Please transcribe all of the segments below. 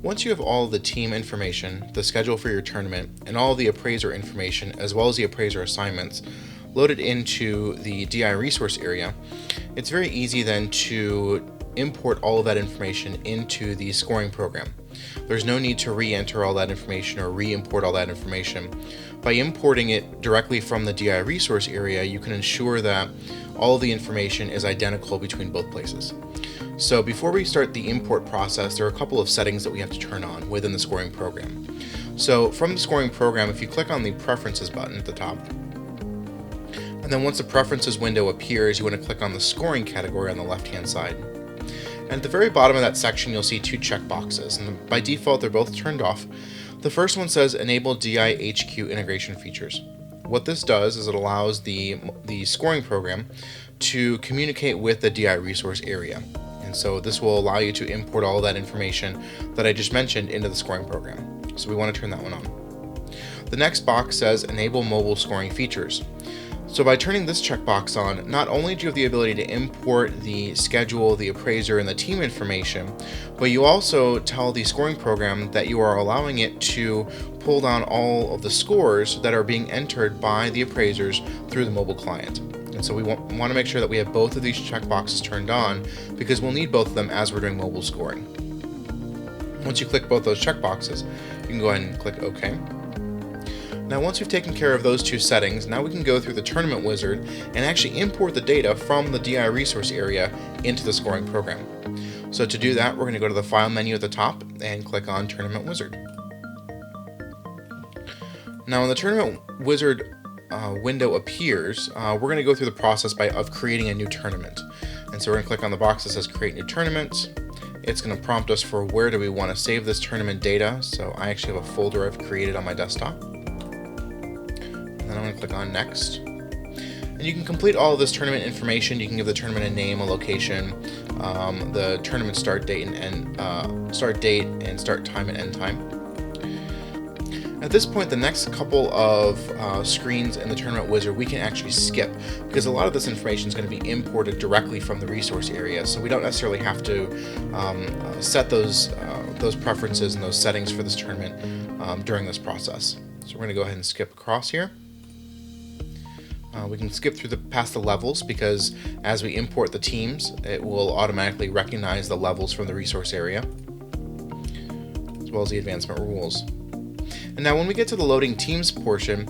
Once you have all the team information, the schedule for your tournament, and all the appraiser information, as well as the appraiser assignments, loaded into the DI resource area, it's very easy then to import all of that information into the scoring program. There's no need to re-enter all that information or re-import all that information. By importing it directly from the DI resource area, you can ensure that all of the information is identical between both places. So before we start the import process, there are a couple of settings that we have to turn on within the scoring program. So from the scoring program, if you click on the Preferences button at the top, and then once the Preferences window appears, you want to click on the Scoring category on the left-hand side. And at the very bottom of that section, you'll see two checkboxes, and by default, they're both turned off. The first one says Enable DI HQ Integration Features. What this does is it allows the scoring program to communicate with the DI resource area. And so this will allow you to import all of that information that I just mentioned into the scoring program. So we want to turn that one on. The next box says Enable Mobile Scoring Features. So by turning this checkbox on, not only do you have the ability to import the schedule, the appraiser, and the team information, but you also tell the scoring program that you are allowing it to pull down all of the scores that are being entered by the appraisers through the mobile client. And so we want to make sure that we have both of these checkboxes turned on because we'll need both of them as we're doing mobile scoring. Once you click both those checkboxes, you can go ahead and click OK. Now once we've taken care of those two settings, now we can go through the Tournament Wizard and actually import the data from the DI resource area into the scoring program. So to do that, we're going to go to the File menu at the top and click on Tournament Wizard. Now when the Tournament Wizard window appears, we're going to go through the process of creating a new tournament. And so we're going to click on the box that says Create New Tournament. It's going to prompt us for where do we want to save this tournament data. So I actually have a folder I've created on my desktop. And then I'm going to click on Next. And you can complete all of this tournament information. You can give the tournament a name, a location, the tournament start date and start time and end time. At this point, the next couple of screens in the Tournament Wizard we can actually skip because a lot of this information is going to be imported directly from the resource area, so we don't necessarily have to set those preferences and those settings for this tournament during this process. So we're going to go ahead and skip across here. We can skip through past the levels because as we import the teams, it will automatically recognize the levels from the resource area, as well as the advancement rules. And now when we get to the loading teams portion,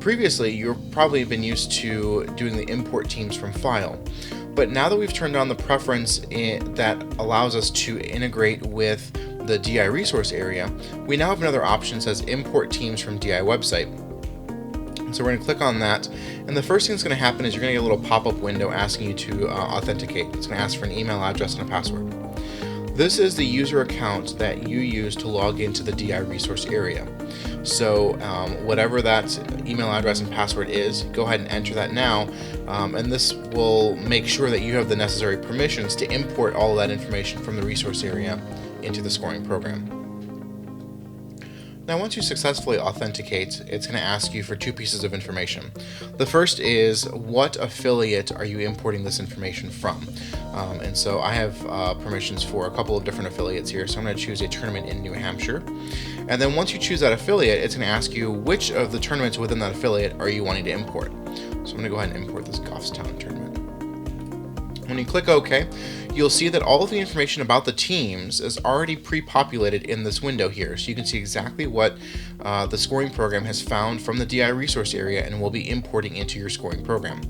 previously you've probably been used to doing the import teams from file. But now that we've turned on the preference that allows us to integrate with the DI resource area, we now have another option that says import teams from DI website. So we're going to click on that, and the first thing that's going to happen is you're going to get a little pop-up window asking you to authenticate. It's going to ask for an email address and a password. This is the user account that you use to log into the DI resource area. So whatever that email address and password is, go ahead and enter that now, and this will make sure that you have the necessary permissions to import all of that information from the resource area into the scoring program. Now once you successfully authenticate, it's going to ask you for two pieces of information. The first is what affiliate are you importing this information from? And so I have permissions for a couple of different affiliates here, so I'm going to choose a tournament in New Hampshire. And then once you choose that affiliate, it's going to ask you which of the tournaments within that affiliate are you wanting to import. So I'm going to go ahead and import this Goffstown tournament. When you click OK, you'll see that all of the information about the teams is already pre-populated in this window here. So you can see exactly what the scoring program has found from the DI resource area and will be importing into your scoring program.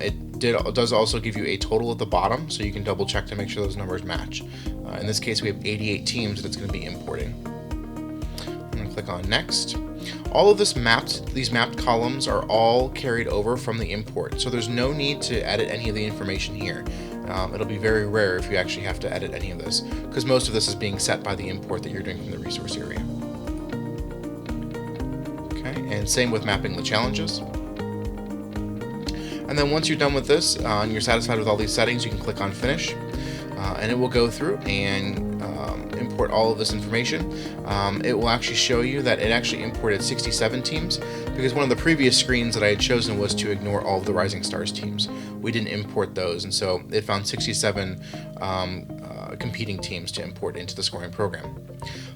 It does also give you a total at the bottom, so you can double check to make sure those numbers match. In this case, we have 88 teams that it's going to be importing. I'm going to click on Next. All of these mapped columns are all carried over from the import, so there's no need to edit any of the information here. It'll be very rare if you actually have to edit any of this, because most of this is being set by the import that you're doing from the resource area. Okay, and same with mapping the challenges. And then once you're done with this and you're satisfied with all these settings, you can click on Finish, and it will go through and import all of this information. It will actually show you that it actually imported 67 teams because one of the previous screens that I had chosen was to ignore all of the Rising Stars teams. We didn't import those, and so it found 67 competing teams to import into the scoring program.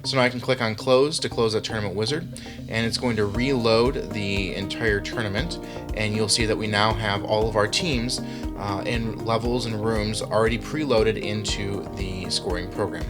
So now I can click on close to close that tournament wizard, and it's going to reload the entire tournament, and you'll see that we now have all of our teams and levels and rooms already preloaded into the scoring program.